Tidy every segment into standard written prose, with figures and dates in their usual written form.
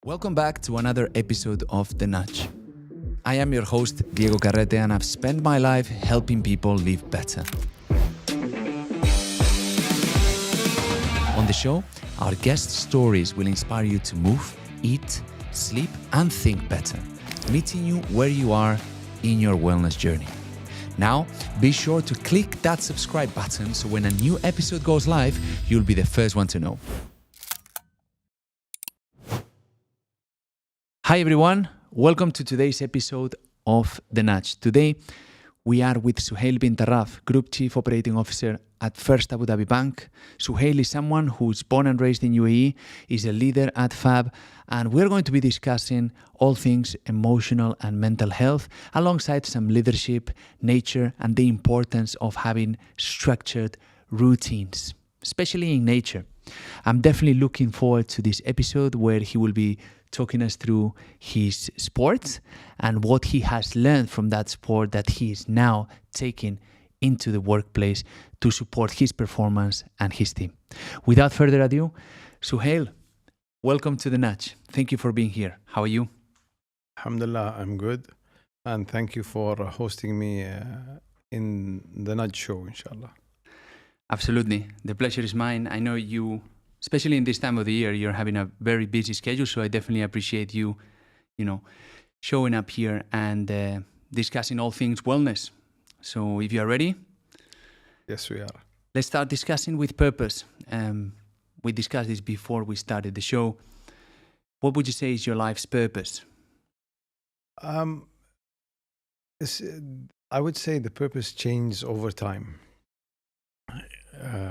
Welcome back to another episode of The Nudge. I am your host, Diego Carrete, and I've spent my life helping people live better. On the show, our guest stories will inspire you to move, eat, sleep, and think better, meeting you where you are in your wellness journey. Now, be sure to click that subscribe button so when a new episode goes live, you'll be the first one to know. Hi everyone, welcome to today's episode of The Nudge. Today we are with Suhail bin Tarraf, Group Chief Operating Officer at First Abu Dhabi Bank. Suhail is someone who's born and raised in UAE, is a leader at FAB, and we're going to be discussing all things emotional and mental health alongside some leadership, nature, and the importance of having structured routines, especially in nature. I'm definitely looking forward to this episode where he will be talking us through his sports and what he has learned from that sport that he is now taking into the workplace to support his performance and his team. Without further ado, Suhail, welcome to The Nudge. Thank you for being here. How are you? Alhamdulillah, I'm good. And thank you for hosting me in the Nudge show, inshallah. Absolutely. The pleasure is mine. I know you, especially in this time of the year, you're having a very busy schedule, so I definitely appreciate you, showing up here and discussing all things wellness. So if you're ready, Yes, we are. let's start discussing with purpose. We discussed this before we started the show. What would you say is your life's purpose? Um, I would say the purpose changes over time.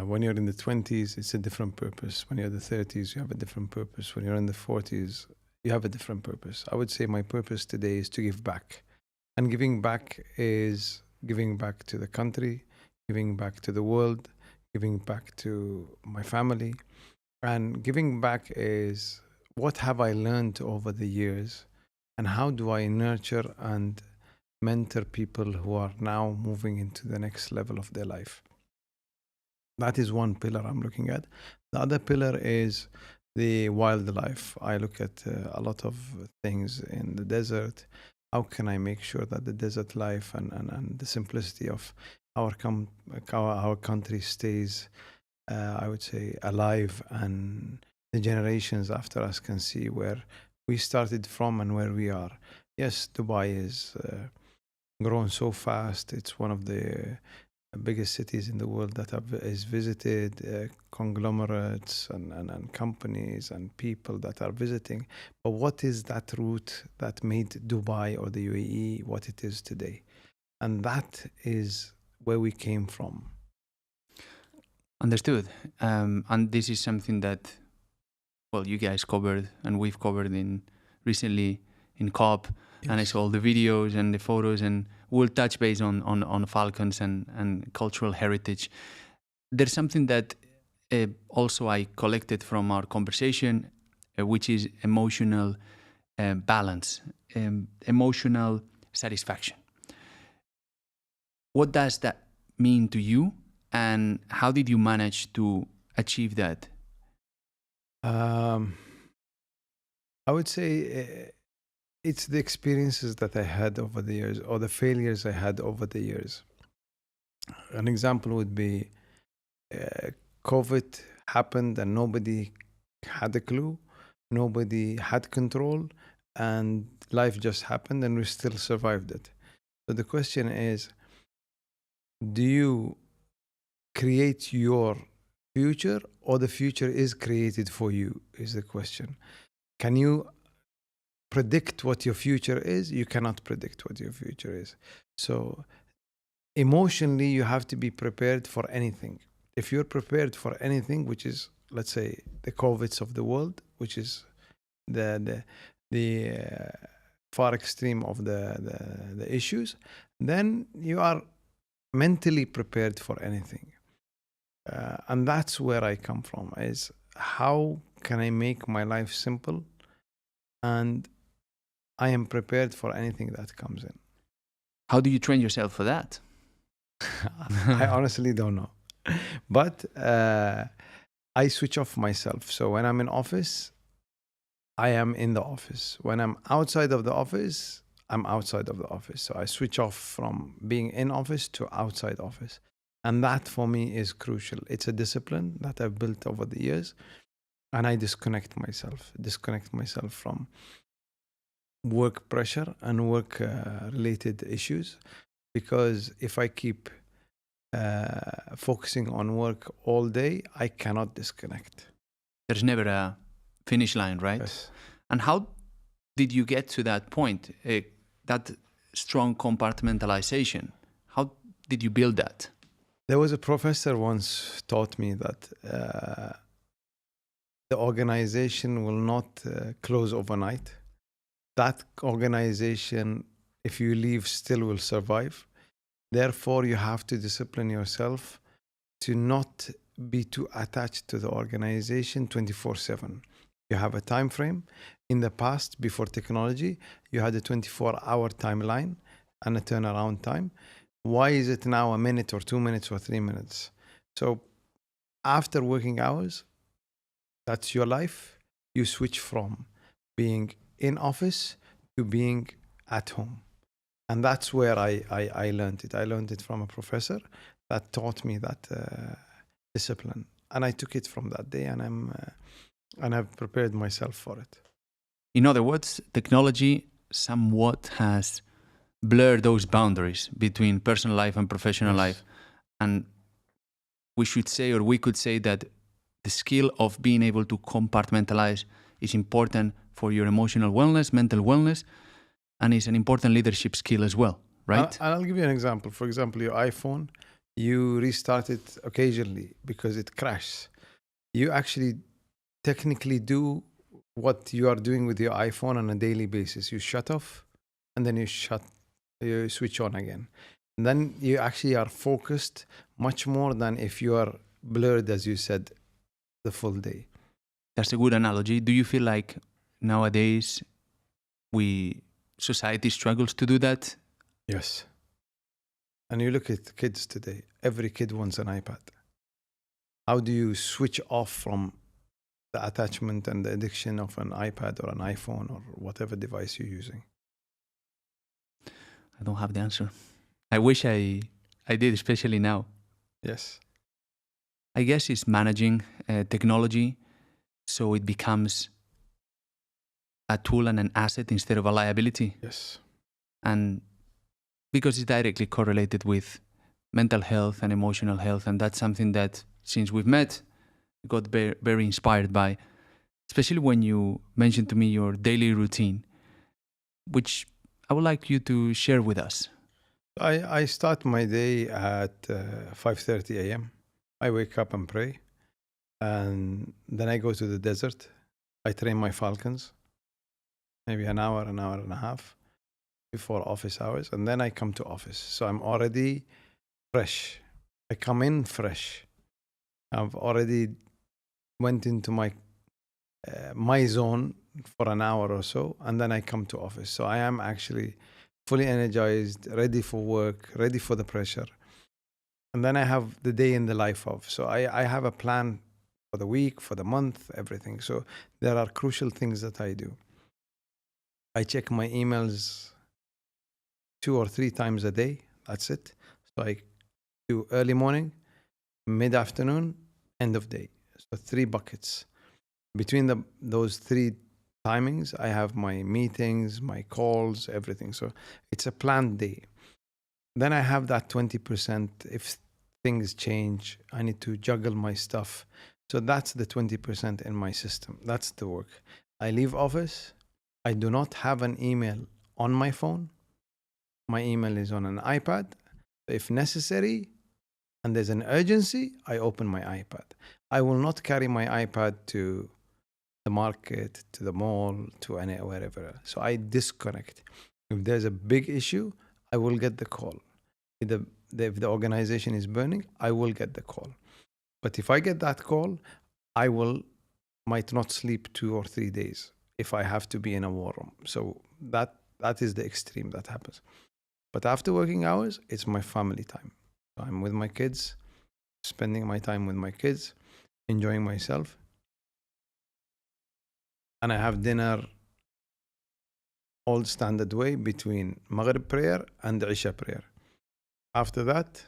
When you're in the 20s, it's a different purpose. When you're in the 30s, you have a different purpose. When you're in the 40s, you have a different purpose. I would say my purpose today is to give back. And giving back is giving back to the country, giving back to the world, giving back to my family. And giving back is what have I learned over the years and how do I nurture and mentor people who are now moving into the next level of their life. That is one pillar I'm looking at. The other pillar is the wildlife. I look at a lot of things in the desert. How can I make sure that the desert life and the simplicity of our country stays, I would say, alive, and the generations after us can see where we started from and where we are. Yes, Dubai is grown so fast. It's one of the biggest cities in the world that is visited, conglomerates and companies and people that are visiting. But what is that route that made Dubai or the UAE what it is today? And that is where we came from. Understood. And this is something that, you guys covered and we've covered recently in COP. Yes. And I saw all the videos and the photos, and we'll touch base on falcons and cultural heritage. There's something that also I collected from our conversation, which is emotional balance, emotional satisfaction. What does that mean to you, and how did you manage to achieve that? I would say it's the experiences that I had over the years or the failures I had over the years. An example would be COVID happened and nobody had a clue, nobody had control, and life just happened and we still survived it. So the question is, do you create your future or the future is created for you, is the question. Can you predict what your future is? You cannot predict what your future is. So emotionally, you have to be prepared for anything. If you're prepared for anything, which is, let's say, the COVIDs of the world, which is the far extreme of the issues, then you are mentally prepared for anything. And that's where I come from, is how can I make my life simple and I am prepared for anything that comes in. How do you train yourself for that? I honestly don't know. But I switch off myself. So when I'm in office, I am in the office. When I'm outside of the office, I'm outside of the office. So I switch off from being in office to outside office. And that for me is crucial. It's a discipline that I've built over the years. And I disconnect myself from work pressure and work related issues. Because if I keep focusing on work all day, I cannot disconnect. There's never a finish line, right? Yes. And how did you get to that point, that strong compartmentalization? How did you build that? There was a professor once taught me that the organization will not close overnight. That organization, if you leave, still will survive. Therefore, you have to discipline yourself to not be too attached to the organization 24/7. You have a time frame. In the past, before technology, you had a 24-hour timeline and a turnaround time. Why is it now a minute or 2 minutes or 3 minutes? So after working hours, that's your life. You switch from being in office to being at home. And that's where I learned it. I learned it from a professor that taught me that discipline. And I took it from that day, and I've prepared myself for it. In other words, technology somewhat has blurred those boundaries between personal life and professional life. And we should say, or we could say, that the skill of being able to compartmentalize is important for your emotional wellness, mental wellness, and is an important leadership skill as well, right? I'll give you an example. For example, your iPhone, you restart it occasionally because it crashes. You actually technically do what you are doing with your iPhone on a daily basis. You shut off and then you switch on again. And then you actually are focused much more than if you are blurred, as you said, the full day. That's a good analogy. Do you feel like nowadays society struggles to do that? Yes. And you look at kids today, every kid wants an iPad. How do you switch off from the attachment and the addiction of an iPad or an iPhone or whatever device you're using? I don't have the answer. I wish I did, especially now. Yes. I guess it's managing technology so it becomes a tool and an asset instead of a liability. Yes. And because it's directly correlated with mental health and emotional health. And that's something that, since we've met, I got very inspired by, especially when you mentioned to me your daily routine, which I would like you to share with us. I start my day at 5:30 a.m. I wake up and pray. And then I go to the desert. I train my falcons, maybe an hour and a half before office hours. And then I come to office. So I'm already fresh. I come in fresh. I've already went into my zone for an hour or so, and then I come to office. So I am actually fully energized, ready for work, ready for the pressure. And then I have the day in the life of. So I have a plan for the week, for the month, everything. So there are crucial things that I do. I check my emails 2 or 3 times a day. That's it. So I do early morning, mid-afternoon, end of day. So 3 buckets. Between those 3 timings, I have my meetings, my calls, everything. So it's a planned day. Then I have that 20%. If things change, I need to juggle my stuff. So that's the 20% in my system. That's the work. I leave office. I do not have an email on my phone. My email is on an iPad. If necessary, and there's an urgency, I open my iPad. I will not carry my iPad to the market, to the mall, to wherever. So I disconnect. If there's a big issue, I will get the call. If the organization is burning, I will get the call. But if I get that call, I might not sleep 2 or 3 days if I have to be in a war room. So that is the extreme that happens. But after working hours, it's my family time. I'm with my kids, spending my time with my kids, enjoying myself. and I have dinner all standard way between Maghrib prayer and Isha prayer. After that,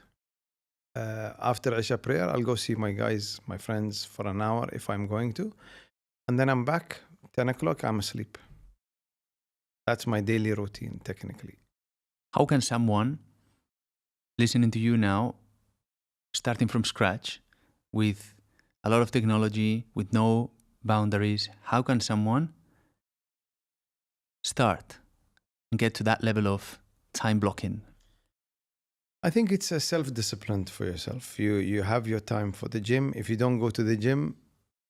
after Isha prayer, I'll go see my guys, my friends for an hour if I'm going to. And then I'm back, 10 o'clock, I'm asleep. That's my daily routine, technically. How can someone listening to you now, starting from scratch, with a lot of technology, with no boundaries, how can someone start and get to that level of time blocking? I think it's a self-discipline for yourself. You have your time for the gym. If you don't go to the gym,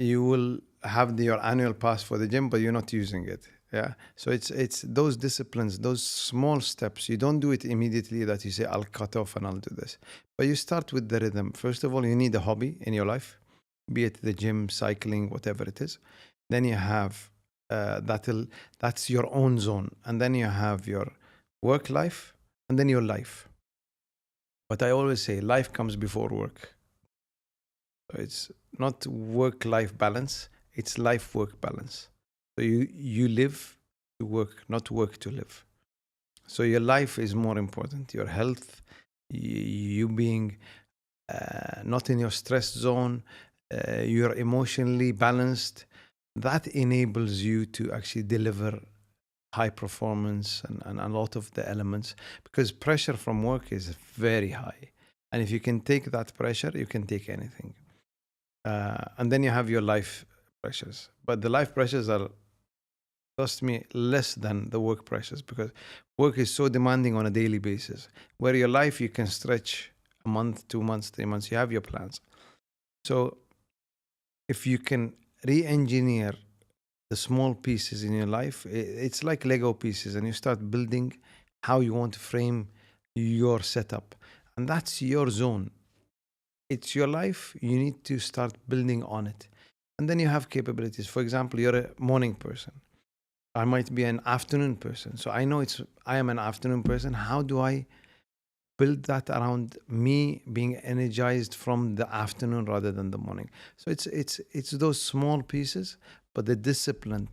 you will have your annual pass for the gym, but you're not using it. Yeah. So it's those disciplines, those small steps. You don't do it immediately that you say, I'll cut off and I'll do this. But you start with the rhythm. First of all, you need a hobby in your life, be it the gym, cycling, whatever it is. Then you have that's your own zone. And then you have your work life and then your life. But I always say life comes before work. So it's not work-life balance, it's life-work balance. So you live to work, not work to live. So your life is more important. Your health, you being not in your stress zone, you're emotionally balanced. That enables you to actually deliver high performance and a lot of the elements, because pressure from work is very high. And if you can take that pressure, you can take anything. And then you have your life pressures. But the life pressures are, trust me, less than the work pressures, because work is so demanding on a daily basis. Where your life, you can stretch a month, 2 months, 3 months, you have your plans. So if you can re-engineer the small pieces in your life, it's like Lego pieces, and you start building how you want to frame your setup. And that's your zone. It's your life. You need to start building on it. And then you have capabilities. For example, you're a morning person. I might be an afternoon person. So I know I am an afternoon person. How do I build that around me being energized from the afternoon rather than the morning? So it's those small pieces, but the discipline.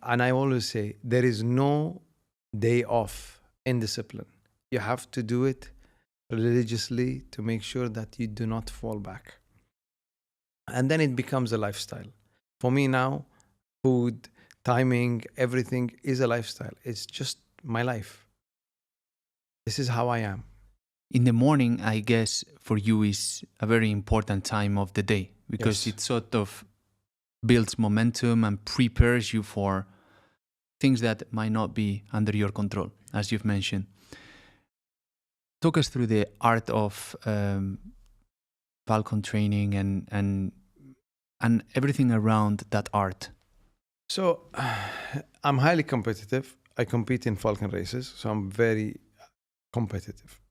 And I always say there is no day off in discipline. You have to do it religiously to make sure that you do not fall back. And then it becomes a lifestyle. For me now, food, timing, everything is a lifestyle. It's just my life. This is how I am. In the morning, I guess for you is a very important time of the day, because Yes. it sort of builds momentum and prepares you for things that might not be under your control, as you've mentioned. Talk us through the art of Falcon training and everything around that art. So I'm highly competitive. I compete in Falcon races, so I'm very competitive.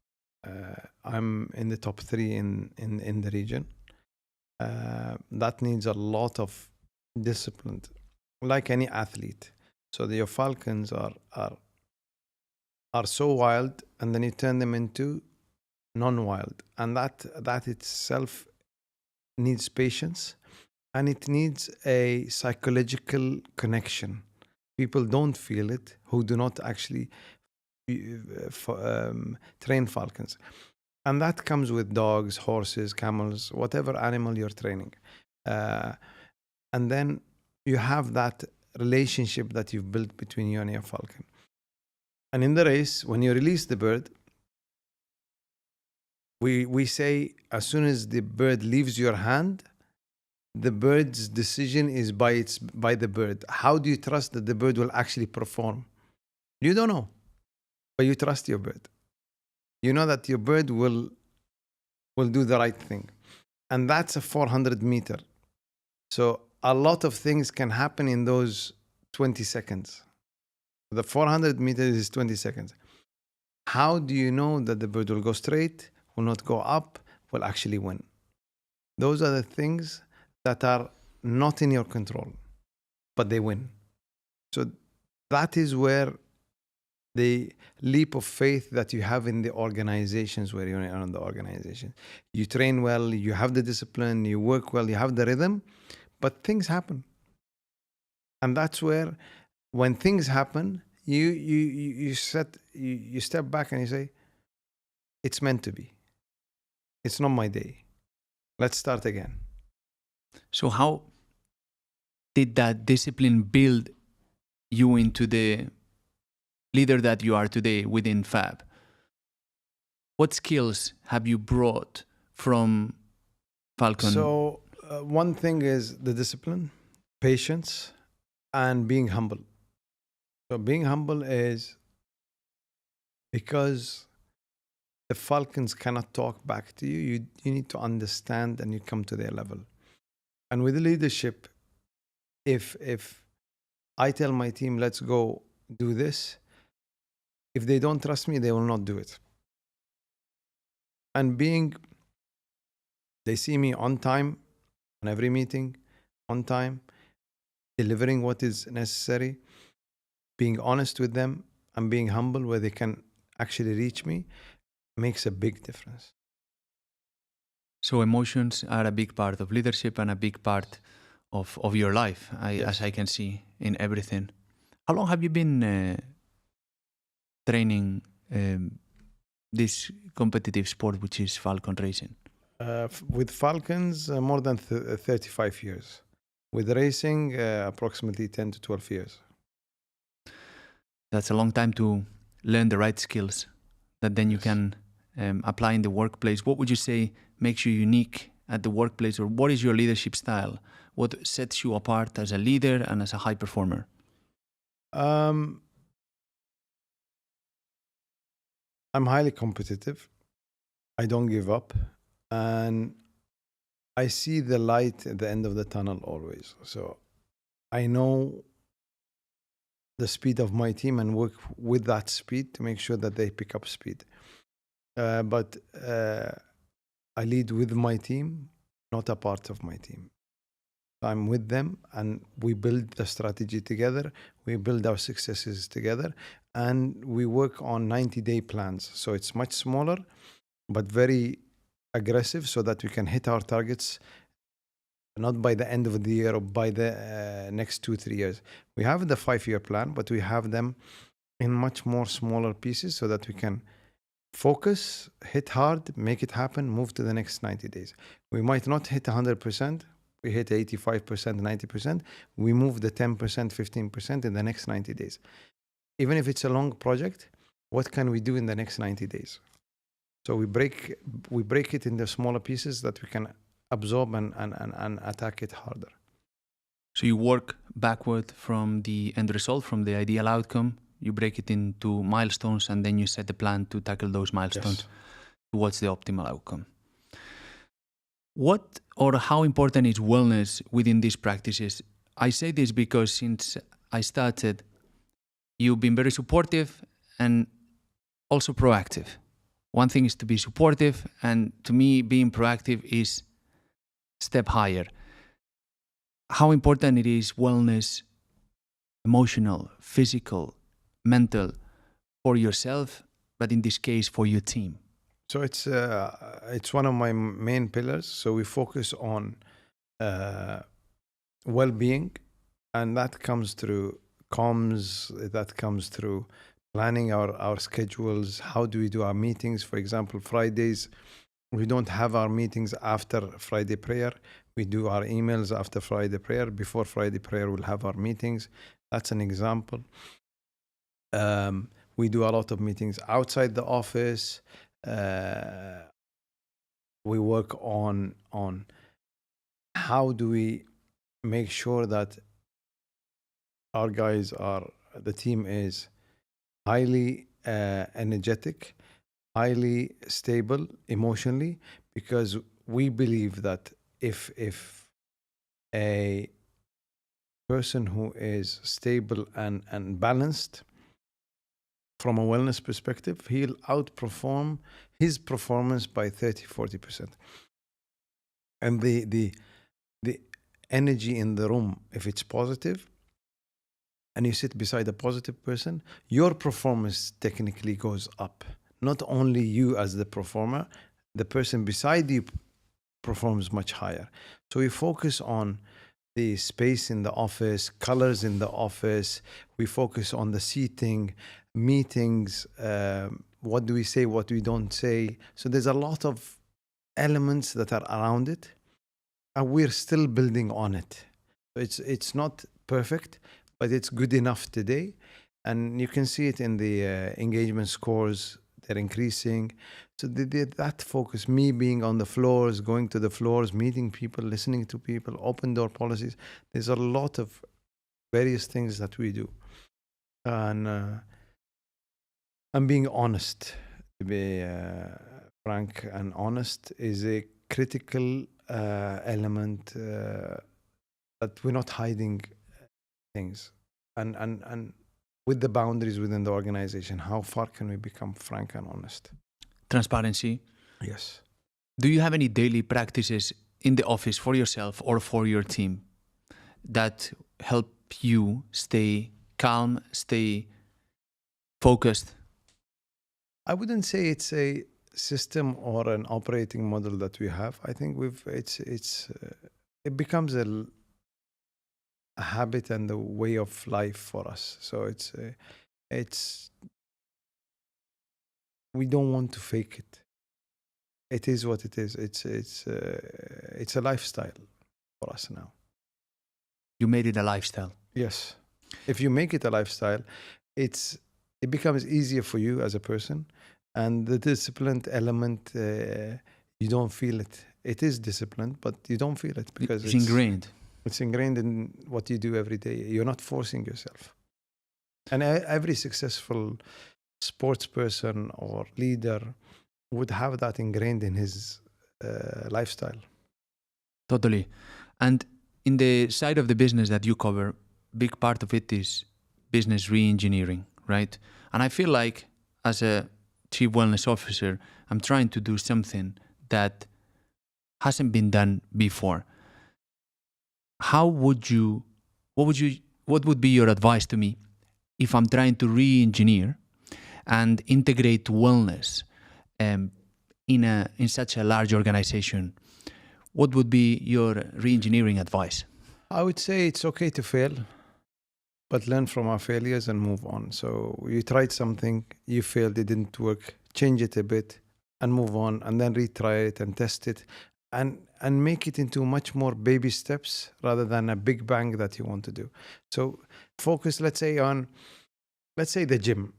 I'm in the top 3 in the region. That needs a lot of discipline, like any athlete. So your falcons are so wild, and then you turn them into non-wild, and that itself needs patience, and it needs a psychological connection. People don't feel it who do not actually train falcons. And that comes with dogs, horses, camels, whatever animal you're training. And then you have that relationship that you've built between you and your falcon. And in the race, when you release the bird, we say as soon as the bird leaves your hand, the bird's decision is by the bird. How do you trust that the bird will actually perform? You don't know, but you trust your bird. You know that your bird will do the right thing. And that's a 400 meter. So a lot of things can happen in those 20 seconds. The 400 meters is 20 seconds. How do you know that the bird will go straight, will not go up, will actually win? Those are the things that are not in your control, but they win. So that is where the leap of faith that you have in the organizations where you're in the organization. You train well, you have the discipline, you work well, you have the rhythm, but things happen. And that's where, when things happen, you step back and you say, it's meant to be. It's not my day. Let's start again. So how did that discipline build you into the leader that you are today within Fab? What skills have you brought from Falcon? So one thing is the discipline, patience, and being humble. So being humble is because the Falcons cannot talk back to you. You need to understand and you come to their level. And with leadership, if I tell my team, let's go do this, if they don't trust me, they will not do it. And they see me on time, on every meeting, on time, delivering what is necessary, being honest with them, and being humble where they can actually reach me, makes a big difference. So emotions are a big part of leadership and a big part of your life, Yes. as I can see in everything. How long have you been training this competitive sport, which is Falcon racing? With Falcons, more than 35 years. With racing, approximately 10 to 12 years. That's a long time to learn the right skills that then you Yes. can apply in the workplace. What would you say makes you unique at the workplace, or what is your leadership style? What sets you apart as a leader and as a high performer? I'm highly competitive. I don't give up. And I see the light at the end of the tunnel always. So I know the speed of my team and work with that speed to make sure that they pick up speed. But I lead with my team, not a part of my team. I'm with them and we build the strategy together. We build our successes together and we work on 90-day plans. So it's much smaller, but very aggressive so that we can hit our targets not by the end of the year or by the next 2-3 years. We have the 5-year plan, but we have them in much more smaller pieces so that we can focus, hit hard, make it happen, move to the next 90 days. We might not hit 100%. We hit 85%, 90%. We move the 10%, 15% in the next 90 days. Even if it's a long project, what can we do in the next 90 days? So we break it into smaller pieces that we can absorb and attack it harder. So you work backward from the end result, from the ideal outcome. You break it into milestones and then you set the plan to tackle those milestones towards the optimal outcome. What or how important is wellness within these practices? I say this because since I started, you've been very supportive and also proactive. One thing is to be supportive, and to me, being proactive is step higher. How important it is wellness, emotional, physical, mental, for yourself, but in this case for your team? So it's one of my main pillars. So we focus on well-being, and that comes through comms, that comes through planning our schedules. How do we do our meetings? For example, Fridays, we don't have our meetings after Friday prayer. We do our emails after Friday prayer. Before Friday prayer, we'll have our meetings. That's an example. We do a lot of meetings outside the office. We work on how do we make sure that our guys the team is highly energetic, highly stable emotionally, because we believe that if a person who is stable and balanced from a wellness perspective, he'll outperform his performance by 30-40%. And the energy in the room, if it's positive, and you sit beside a positive person, your performance technically goes up. Not only you as the performer, the person beside you performs much higher. So we focus on the space in the office, colors in the office. We focus on the seating, meetings, what do we say, what we don't say. So there's a lot of elements that are around it, and we're still building on it. So it's not perfect, but it's good enough today. And you can see it in the engagement scores. They're increasing. So that focus, me being on the floors, going to the floors, meeting people, listening to people, open door policies. There's a lot of various things that we do. And being honest, to be frank and honest, is a critical element that we're not hiding things. And with the boundaries within the organization, how far can we become frank and honest? Transparency. Yes. Do you have any daily practices in the office for yourself or for your team that help you stay calm, stay focused? I wouldn't say it's a system or an operating model that we have. I think it becomes a habit and a way of life for us. So it's we don't want to fake it. It is what it is. It's a lifestyle for us now. You made it a lifestyle. Yes. If you make it a lifestyle, it becomes easier for you as a person, and the disciplined element, you don't feel it. It is disciplined, but you don't feel it because it's ingrained. It's ingrained in what you do every day. You're not forcing yourself. And every successful sports person or leader would have that ingrained in his lifestyle. Totally. And in the side of the business that you cover, big part of it is business re-engineering, right? And I feel like as a chief wellness officer, I'm trying to do something that hasn't been done before. What would be your advice to me if I'm trying to re-engineer and integrate wellness in such a large organization? What would be your re-engineering advice? I would say it's okay to fail, but learn from our failures and move on. So you tried something, you failed, it didn't work, change it a bit and move on, and then retry it and test it and make it into much more baby steps rather than a big bang that you want to do. So focus, let's say the gym.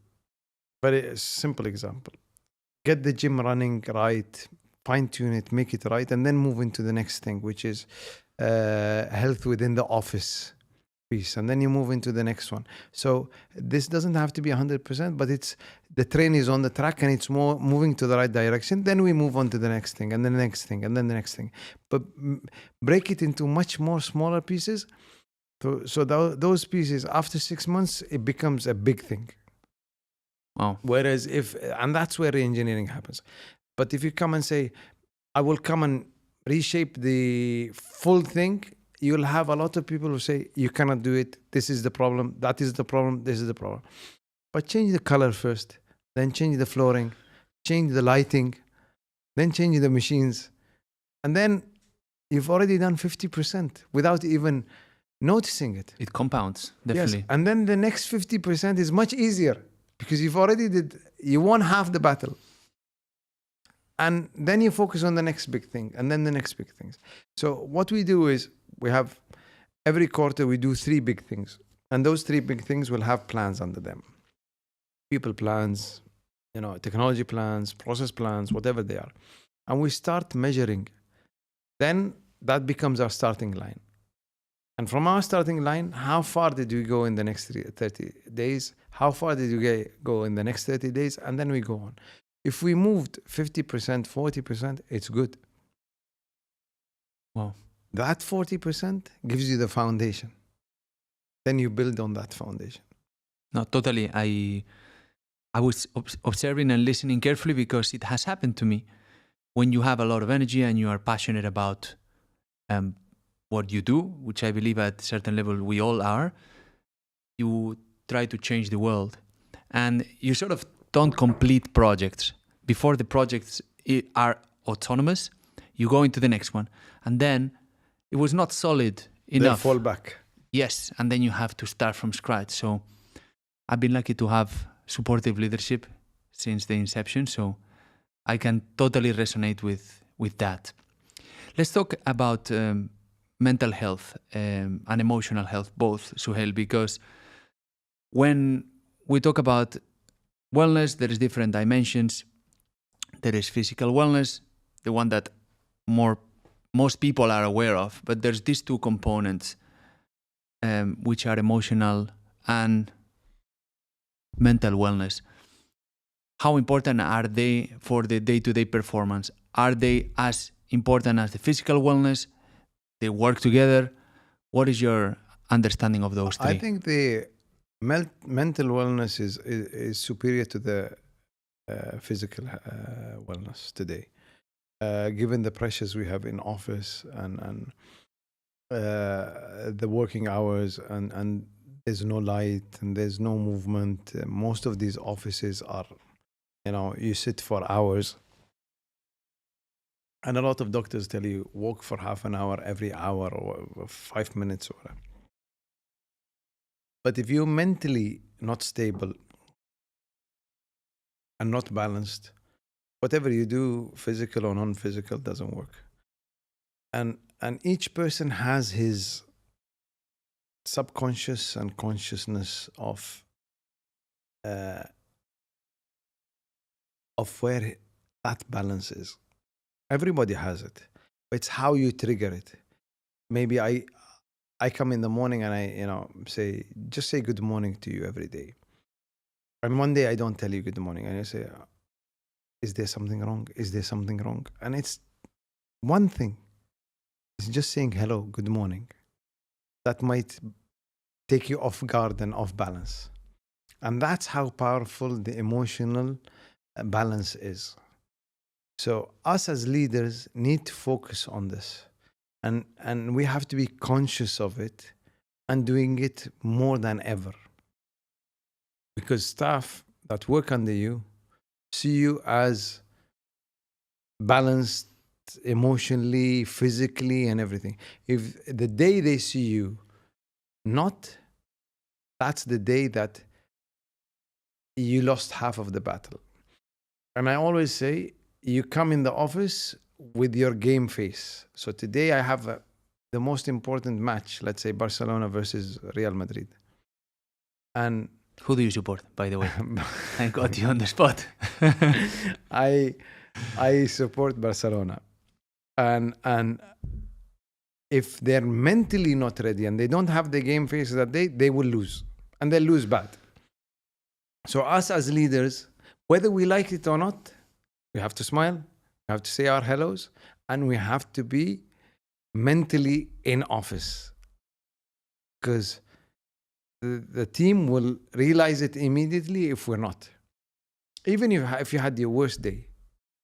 Very simple example. Get the gym running right, fine tune it, make it right, and then move into the next thing, which is health within the office piece. And then you move into the next one. So this doesn't have to be 100%, but the train is on the track and it's more moving to the right direction. Then we move on to the next thing and then the next thing and then the next thing. But break it into much more smaller pieces. So those pieces, after 6 months, it becomes a big thing. Wow. Whereas and that's where re-engineering happens. But if you come and say, I will come and reshape the full thing, you'll have a lot of people who say, you cannot do it. This is the problem. That is the problem. This is the problem. But change the color first, then change the flooring, change the lighting, then change the machines. And then you've already done 50% without even noticing it. It compounds, definitely. Yes. And then the next 50% is much easier because you won half the battle. And then you focus on the next big thing and then the next big things. So what we do is we have every quarter we do 3 big things. And those 3 big things will have plans under them. People plans, technology plans, process plans, whatever they are. And we start measuring. Then that becomes our starting line. And from our starting line, how far did we go in the next 30 days? How far did we go in the next 30 days? And then we go on. If we moved 50%, 40%, it's good. Wow. That 40% gives you the foundation. Then you build on that foundation. No, totally. I was observing and listening carefully because it has happened to me. When you have a lot of energy and you are passionate about what you do, which I believe at a certain level we all are, you try to change the world. And you sort of don't complete projects. Before the projects are autonomous, you go into the next one. And then it was not solid enough. They fall back. Yes, and then you have to start from scratch. So I've been lucky to have supportive leadership since the inception, so I can totally resonate with that. Let's talk about mental health and emotional health, both, Suhail, because when we talk about wellness, there is different dimensions. There is physical wellness, the one that most people are aware of, but there's these two components, which are emotional and mental wellness. How important are they for the day-to-day performance? Are they as important as the physical wellness? They work together. What is your understanding of those three? I think the mental wellness is superior to the physical wellness today. Given the pressures we have in office and the working hours and there's no light and there's no movement. Most of these offices are, you sit for hours. And a lot of doctors tell you walk for half an hour every hour or 5 minutes or whatever. But if you're mentally not stable and not balanced, whatever you do, physical or non-physical, doesn't work. And each person has his subconscious and consciousness of where that balance is. Everybody has it. It's how you trigger it. Maybe I come in the morning and I say good morning to you every day. And one day I don't tell you good morning and I say, is there something wrong? Is there something wrong? And it's one thing. It's just saying hello, good morning. That might take you off guard and off balance. And that's how powerful the emotional balance is. So us as leaders need to focus on this. And we have to be conscious of it and doing it more than ever. Because staff that work under you see you as balanced emotionally, physically, and everything. If the day they see you not, that's the day that you lost half of the battle. And I always say, you come in the office with your game face. So today I have the most important match, let's say Barcelona versus Real Madrid. And who do you support, by the way? I got you on the spot. I support Barcelona. And if they're mentally not ready and they don't have the game face that day, they will lose. And they'll lose bad. So us as leaders, whether we like it or not, we have to smile, we have to say our hellos, and we have to be mentally in office. Because the team will realize it immediately if we're not. Even if you had your worst day,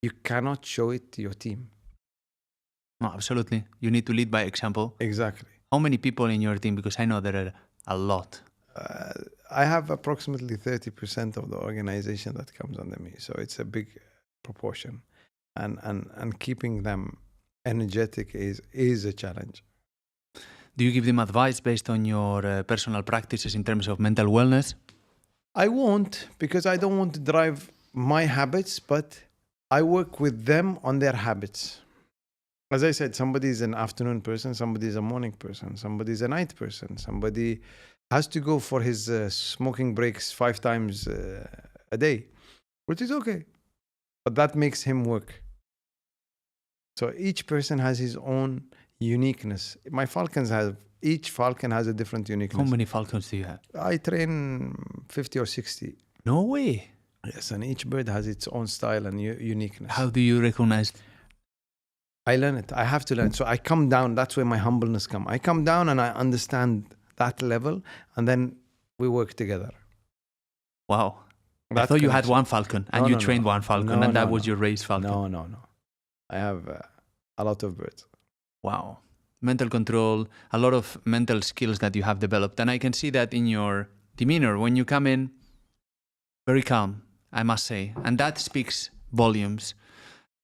you cannot show it to your team. No, absolutely. You need to lead by example. Exactly. How many people in your team? Because I know there are a lot. I have approximately 30% of the organization that comes under me. So it's a big proportion. And keeping them energetic is a challenge. Do you give them advice based on your personal practices in terms of mental wellness? I won't, because I don't want to drive my habits, but I work with them on their habits. As I said, somebody is an afternoon person, somebody is a morning person, somebody is a night person, somebody has to go for his smoking breaks 5 times a day, which is okay. But that makes him work. So each person has his own uniqueness. Each falcon has a different uniqueness. How many falcons do you have? I train 50 or 60. No way. Yes, and each bird has its own style and uniqueness. How do you recognize? I learn it. I have to learn. So I come down. That's where my humbleness comes. I come down and I understand that level, and then we work together. Wow. I thought you had one falcon and you trained one falcon and that was your race falcon. No. I have a lot of birds. Wow. Mental control, a lot of mental skills that you have developed. And I can see that in your demeanor when you come in, very calm, I must say. And that speaks volumes.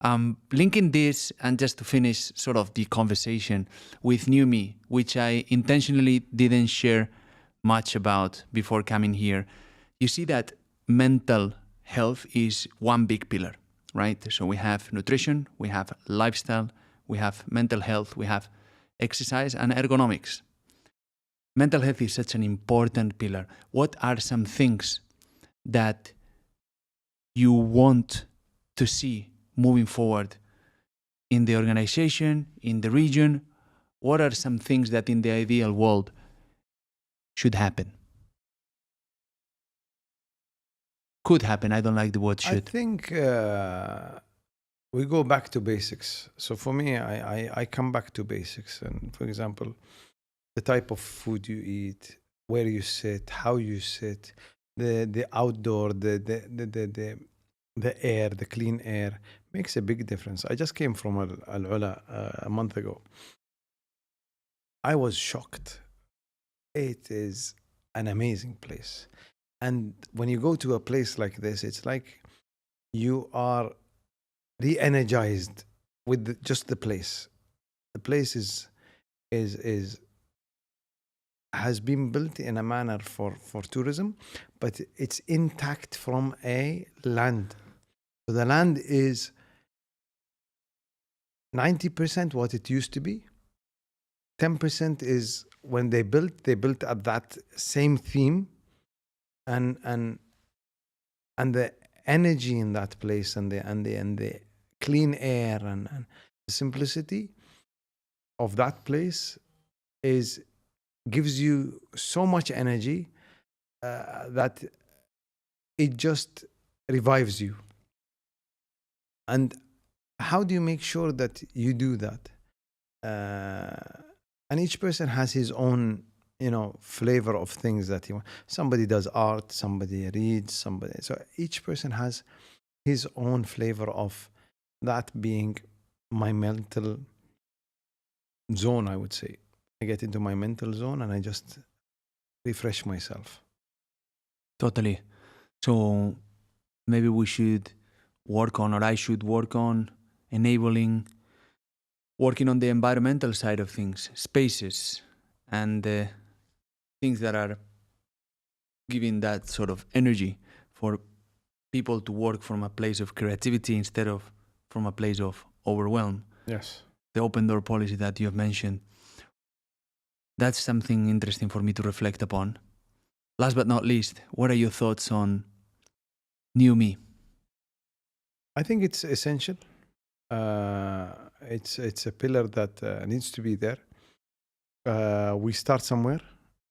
Linking this, and just to finish sort of the conversation with New Me, which I intentionally didn't share much about before coming here, you see that mental health is one big pillar, right? So we have nutrition, we have lifestyle, we have mental health, we have exercise and ergonomics. Mental health is such an important pillar. What are some things that you want to see moving forward in the organization, in the region? What are some things that in the ideal world should happen? Could happen. I don't like the word I should. think we go back to basics. So for me, I come back to basics. And for example, the type of food you eat, where you sit, how you sit, the outdoor, the air, the clean air makes a big difference. I just came from Al Ula a month ago. I was shocked. It is an amazing place. And when you go to a place like this, it's like you are re-energized with just the place. The place is has been built in a manner for tourism, but it's intact from a land. So the land is 90% what it used to be. 10% is when they built at that same theme, and the energy in that place, and the clean air, and the simplicity of that place gives you so much energy that it just revives you. And how do you make sure that you do that? And each person has his own, flavor of things that he wants. Somebody does art, somebody reads, so each person has his own flavor of that being my mental zone, I would say. I get into my mental zone and I just refresh myself. Totally. So maybe we should work on, or I should work on working on the environmental side of things, spaces, and things that are giving that sort of energy for people to work from a place of creativity instead of from a place of overwhelm. Yes. The open door policy that you have mentioned, that's something interesting for me to reflect upon. Last but not least, what are your thoughts on New Me? I think it's essential. It's a pillar that needs to be there. We start somewhere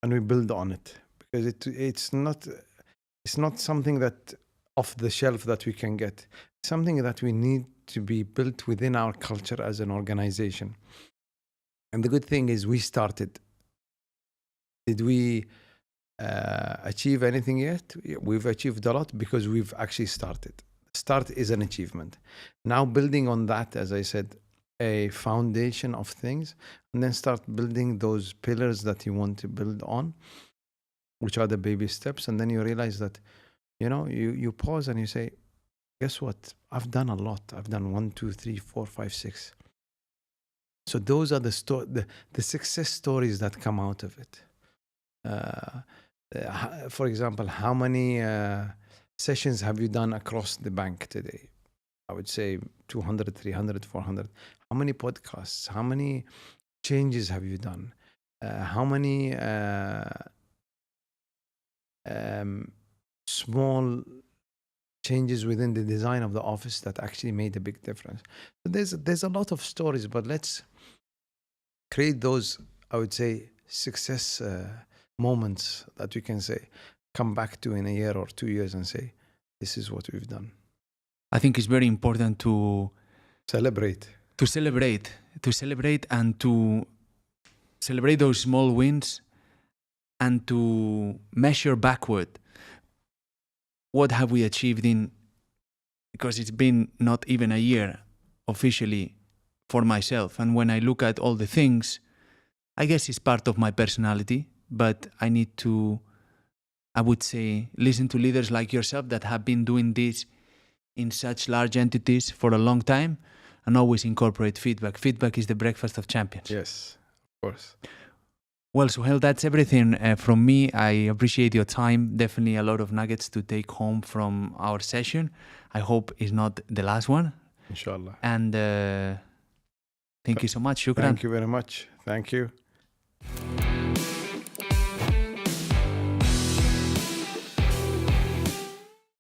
and we build on it, because it's not something that off the shelf that we can get. It's something that we need to be built within our culture as an organization. And the good thing is we started. Did we achieve anything yet? We've achieved a lot because we've actually started. Start is an achievement. Now building on that, as I said, a foundation of things, and then start building those pillars that you want to build on, which are the baby steps. And then you realize that, you pause and you say, guess what? I've done a lot. I've done 1, 2, 3, 4, 5, 6. So those are the success stories that come out of it. For example, how many sessions have you done across the bank today? I would say 200, 300, 400. How many podcasts? How many changes have you done? How many small changes within the design of the office that actually made a big difference? So there's a lot of stories, but let's create those, I would say, success moments that we can say, come back to in a year or 2 years and say, this is what we've done. I think it's very important to celebrate and to celebrate those small wins, and to measure backward. What have we achieved because it's been not even a year officially for myself. And when I look at all the things, I guess it's part of my personality, but I need to, I would say, listen to leaders like yourself that have been doing this in such large entities for a long time, and always incorporate feedback. Feedback is the breakfast of champions. Yes, of course. Well, Suhail, that's everything from me. I appreciate your time. Definitely a lot of nuggets to take home from our session. I hope it's not the last one. Inshallah. And thank you so much. Shukran. Thank you very much. Thank you.